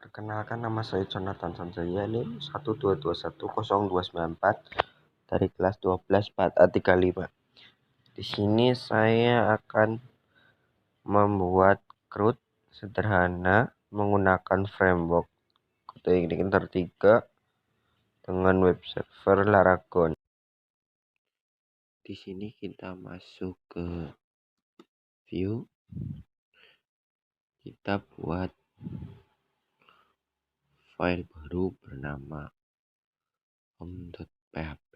Perkenalkan, nama saya Jonathan Sanjaya, NIM 1221024 dari kelas 12 4A35. Di sini saya akan membuat CRUD sederhana menggunakan framework teknik Enter3 dengan web server Laragon. Di sini kita masuk ke view, kita buat file baru bernama home.php.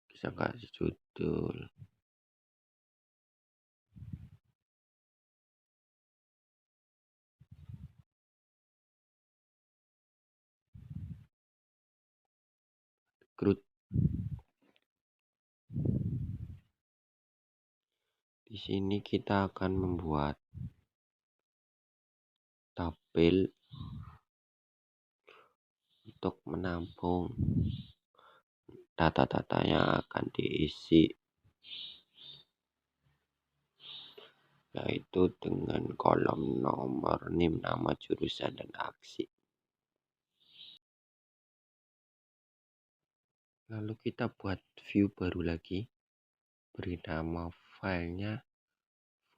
Bisa kasih judul CRUD. Di sini kita akan membuat tabel untuk menampung data-data yang akan diisi, yaitu dengan kolom nomor, NIM, nama, jurusan, dan aksi. Lalu kita buat view baru lagi, beri nama filenya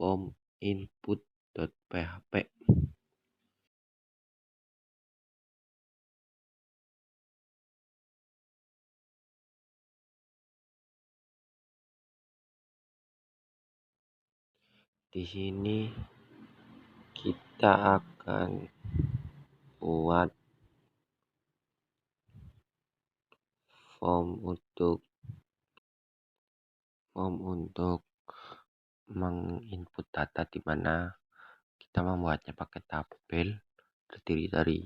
forminput.php. Di sini kita akan buat form untuk menginput data, di mana kita membuatnya pakai tabel terdiri dari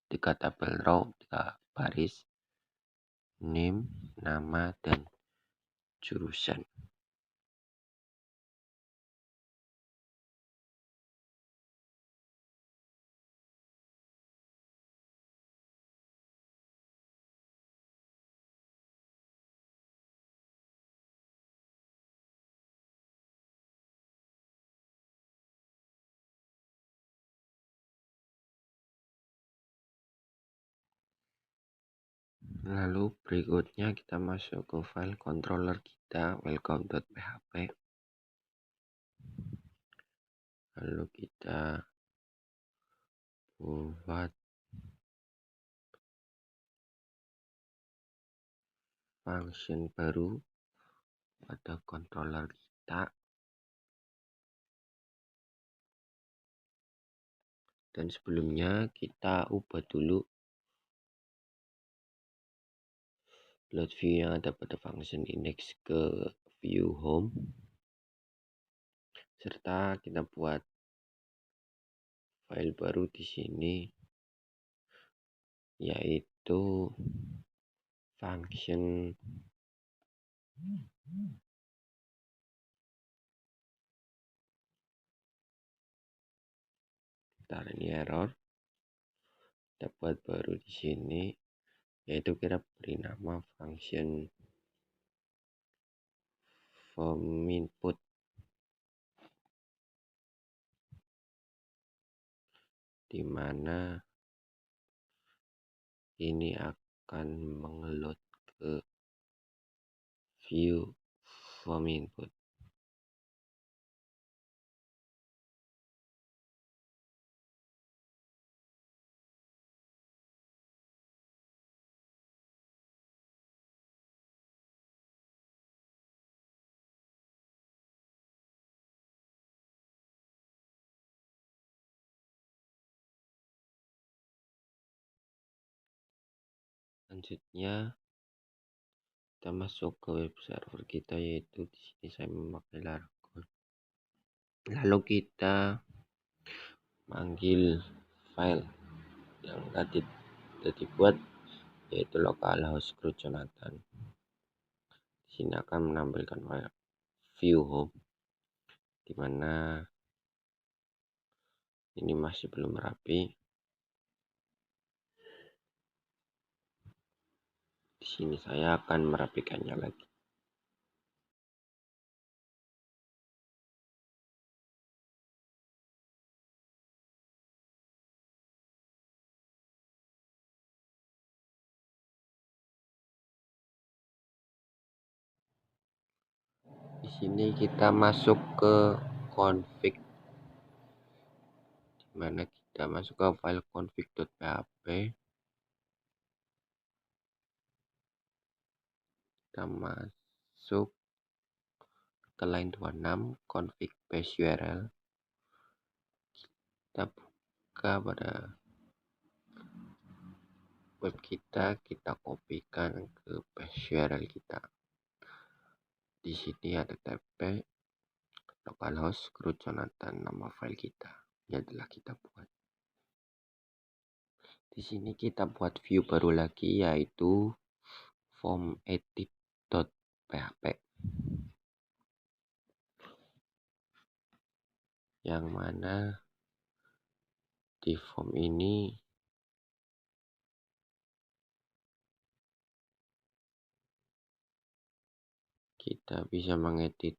tiga tabel row, 3 baris, name, nama, dan jurusan. Lalu berikutnya kita masuk ke file controller kita, welcome.php. Lalu kita buat function baru pada controller kita, dan sebelumnya kita ubah dulu load view yang ada pada function index ke view home, serta kita buat file baru di sini, yaitu function ini error. Kita buat baru di sini, yaitu kita beri nama function forminput, di mana ini akan mengeload ke view forminput. Selanjutnya kita masuk ke web server kita, yaitu di sini saya memakai Laragon. Lalu kita manggil file yang tadi dibuat, yaitu localhost CRUD Jonathan. Di sini akan menampilkan file view home, di mana ini masih belum rapi. Di Di sini saya akan merapikannya lagi. Di sini kita masuk ke config, dimana kita masuk ke file config.php. Kita masuk ke line 26 config base URL. Kita buka pada web kita kopikan ke base URL kita. Di sini ada tp localhost root Jonathan, nama file kita. Ini adalah kita buat. Di sini kita buat view baru lagi, yaitu form edit.php, yang mana di form ini kita bisa mengedit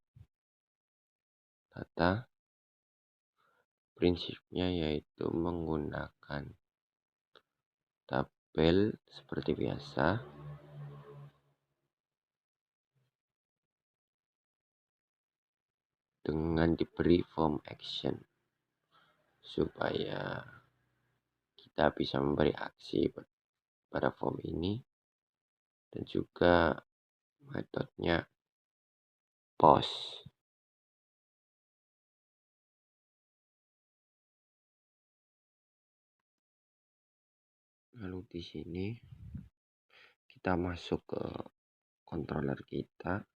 data. Prinsipnya yaitu menggunakan tabel seperti biasa, dengan diberi form action supaya kita bisa memberi aksi pada form ini, dan juga metodenya post. Lalu di sini kita masuk ke controller kita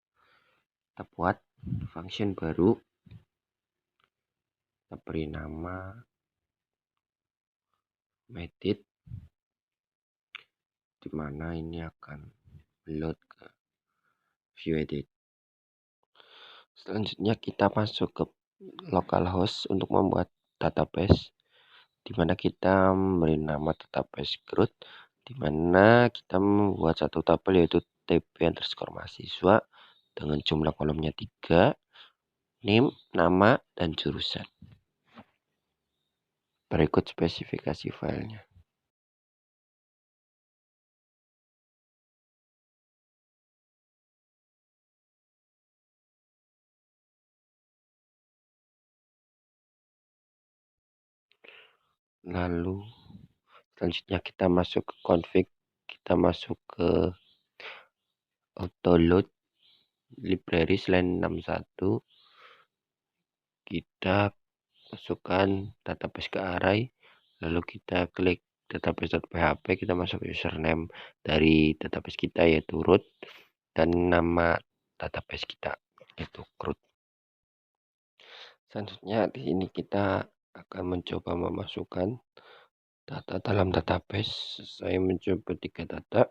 buat function baru, kita beri nama medit, dimana ini akan load ke view edit. Selanjutnya kita masuk ke localhost untuk membuat database, dimana kita memberi nama database root, dimana kita membuat satu tabel yaitu tb_mahasiswa dengan jumlah kolomnya 3, name, nama, dan jurusan. Berikut spesifikasi filenya. Lalu selanjutnya kita masuk ke config, kita masuk ke autoload library line 61, kita masukkan database ke array, lalu kita klik database.php, kita masuk username dari database kita yaitu root, dan nama database kita yaitu root. Selanjutnya di sini kita akan mencoba memasukkan data dalam database. Saya mencoba 3 data.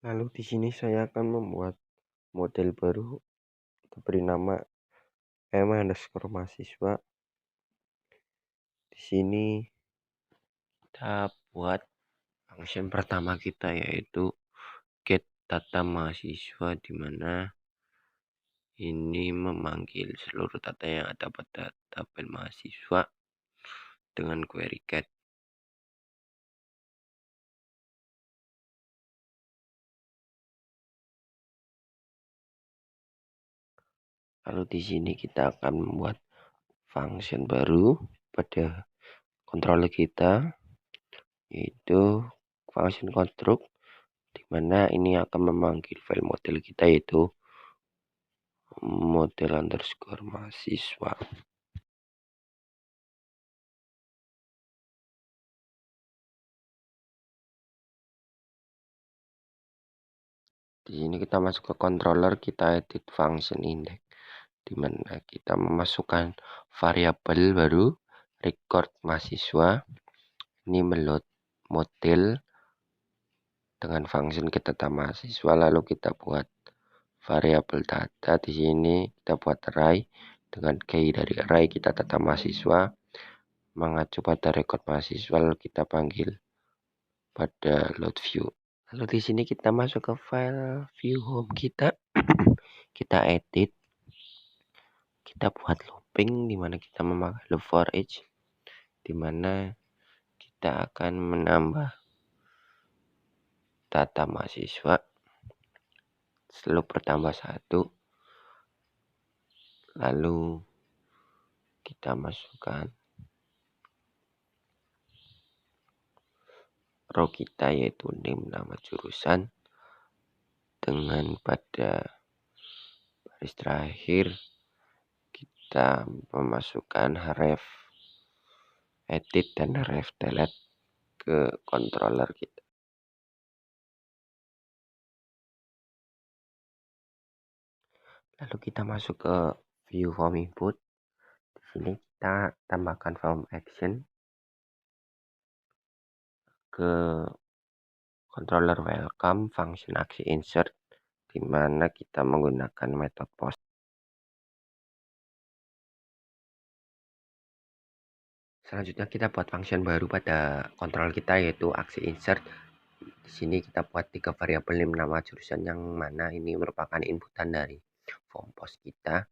Lalu di sini saya akan membuat model baru, beri nama m_mahasiswa. Di sini kita buat function pertama kita yaitu get data mahasiswa, di mana ini memanggil seluruh data yang ada pada tabel mahasiswa dengan query get. Lalu di sini kita akan membuat function baru pada controller kita, yaitu function construct, di mana ini akan memanggil file model kita yaitu model_mahasiswa. Di sini kita masuk ke controller, kita edit function index, di mana kita memasukkan variabel baru record mahasiswa. Ini meload model dengan function get data mahasiswa, lalu kita buat variabel data. Di sini kita buat array. Dengan key dari array kita data mahasiswa. Mengacu pada record mahasiswa lalu kita panggil pada load view. Lalu di sini kita masuk ke file view home kita. Kita edit. Kita buat looping di mana kita memakai loop for each, di mana kita akan menambah data mahasiswa selalu bertambah 1. Lalu kita masukkan row kita yaitu name nama jurusan, dengan pada baris terakhir kita memasukkan ref edit dan ref delete ke controller kita. Lalu kita masuk ke view form input. Di sini kita tambahkan form action ke controller welcome function aksi insert, di mana kita menggunakan metode post. Selanjutnya kita buat function baru pada kontrol kita yaitu aksi insert. Di sini kita buat 3 variabel name nama jurusan, yang mana ini merupakan inputan dari form post kita.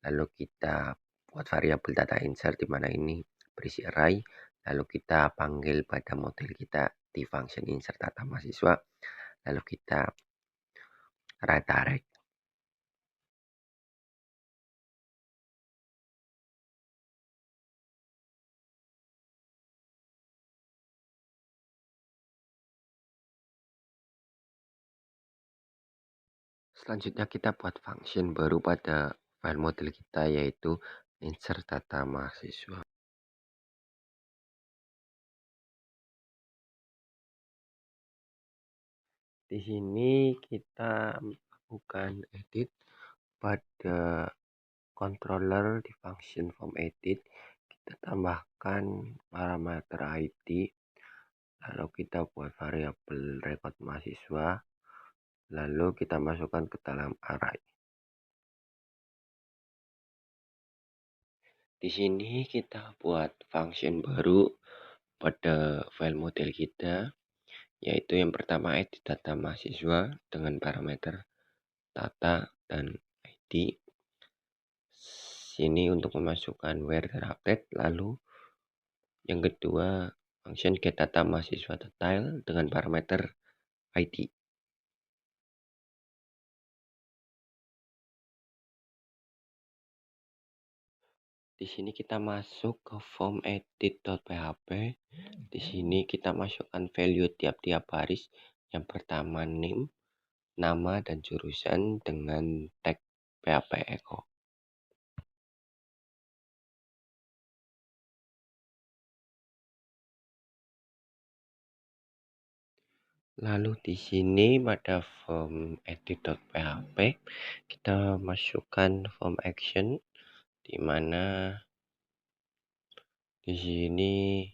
Lalu kita buat variabel data insert di mana ini berisi array. Lalu kita panggil pada model kita di function insert data mahasiswa. Lalu kita redirect. Selanjutnya kita buat function baru pada file model kita yaitu insert data mahasiswa. Di sini kita lakukan edit pada controller di function form edit. Kita tambahkan parameter ID. Lalu kita buat variabel record mahasiswa. Lalu kita masukkan ke dalam array. Di sini kita buat function baru pada file model kita, yaitu yang pertama edit data mahasiswa dengan parameter data dan ID. Sini untuk memasukkan where terupdate. Lalu yang kedua function get data mahasiswa detail dengan parameter ID. Di sini kita masuk ke form edit.php. Di sini kita masukkan value tiap-tiap baris. Yang pertama name, nama dan jurusan dengan tag php echo. Lalu di sini pada form edit.php kita masukkan form action, di mana di sini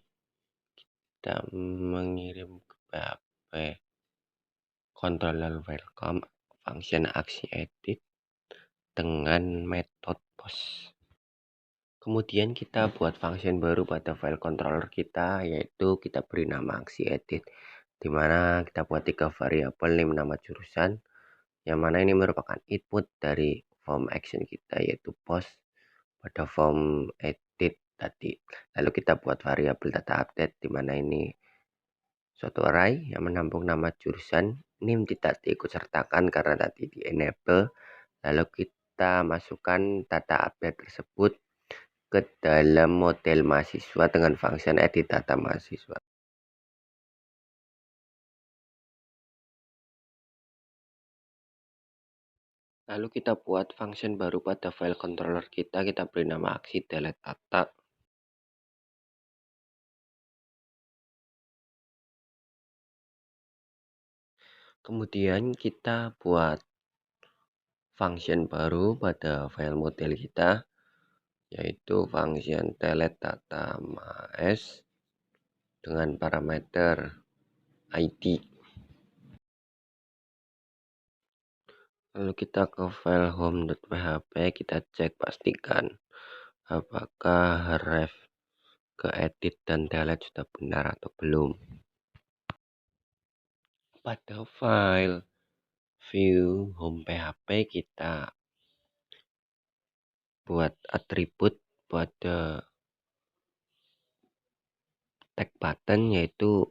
kita mengirim ke PHP controller welcome function aksi edit dengan metode post. Kemudian kita buat function baru pada file controller kita, yaitu kita beri nama aksi edit, di mana kita buat 3 variabel name nama jurusan, yang mana ini merupakan input dari form action kita yaitu post pada form edit tadi. Lalu kita buat variabel data update, di mana ini suatu array yang menampung nama jurusan. Name tidak diikut sertakan karena tadi di enable. Lalu kita masukkan data update tersebut ke dalam model mahasiswa dengan function edit data mahasiswa. Lalu kita buat function baru pada file controller kita beri nama aksi delete data. Kemudian kita buat function baru pada file model kita, yaitu function delete data mahas dengan parameter ID. Lalu kita ke file home.php, kita cek pastikan apakah ref ke edit dan delete sudah benar atau belum. Pada file view home php kita buat atribut pada tag button yaitu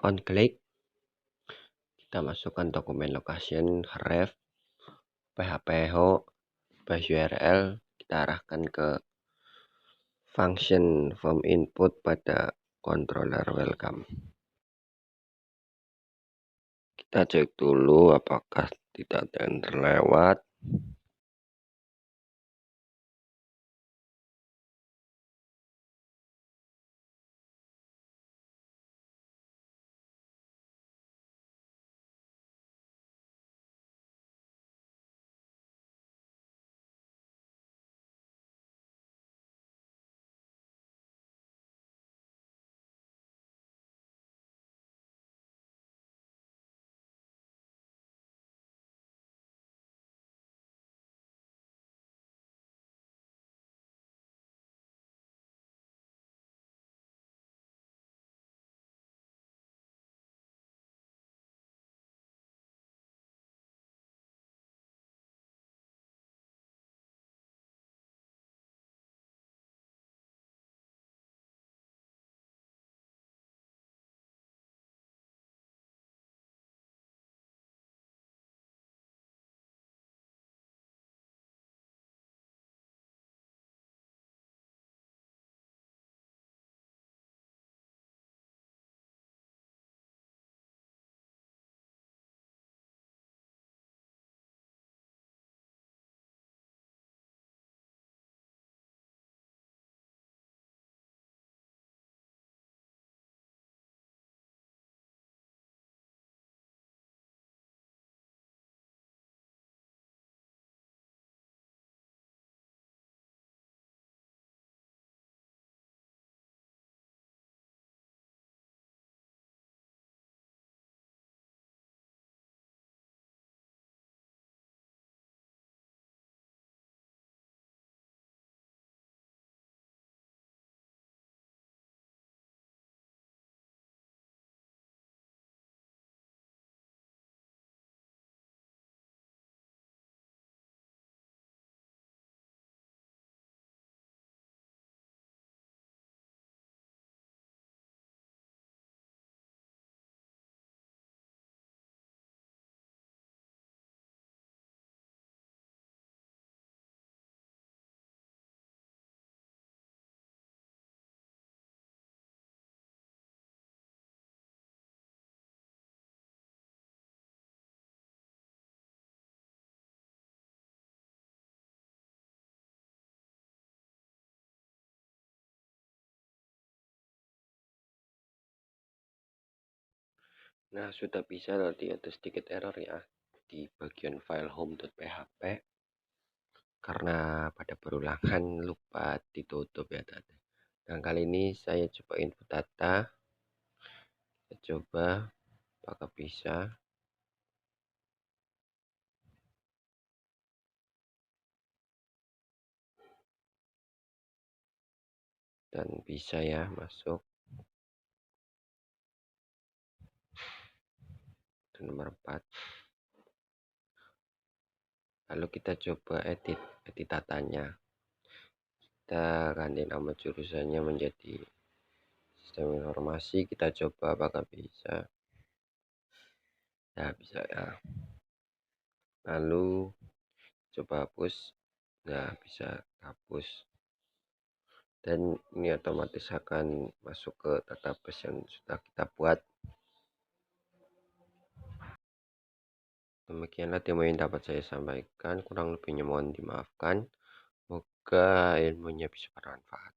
on click. Kita masukkan dokumen location ref phpho base URL, kita arahkan ke function from input pada controller welcome. Kita cek dulu apakah tidak ada yang terlewat. Nah, sudah bisa, nanti ada sedikit error ya di bagian file home.php karena pada berulangan lupa ditutup ya tadi. Dan kali ini saya coba input data, kita coba apakah bisa. Dan bisa ya masuk. Dan nomor 4. Lalu kita coba edit datanya. Kita ganti nama jurusannya menjadi sistem informasi. Kita coba apakah bisa. Nah, bisa ya. Lalu coba hapus. Nah, bisa hapus. Dan ini otomatis akan masuk ke database yang sudah kita buat. Demikianlah demo yang dapat saya sampaikan. Kurang lebihnya mohon dimaafkan. Semoga ilmunya bisa bermanfaat.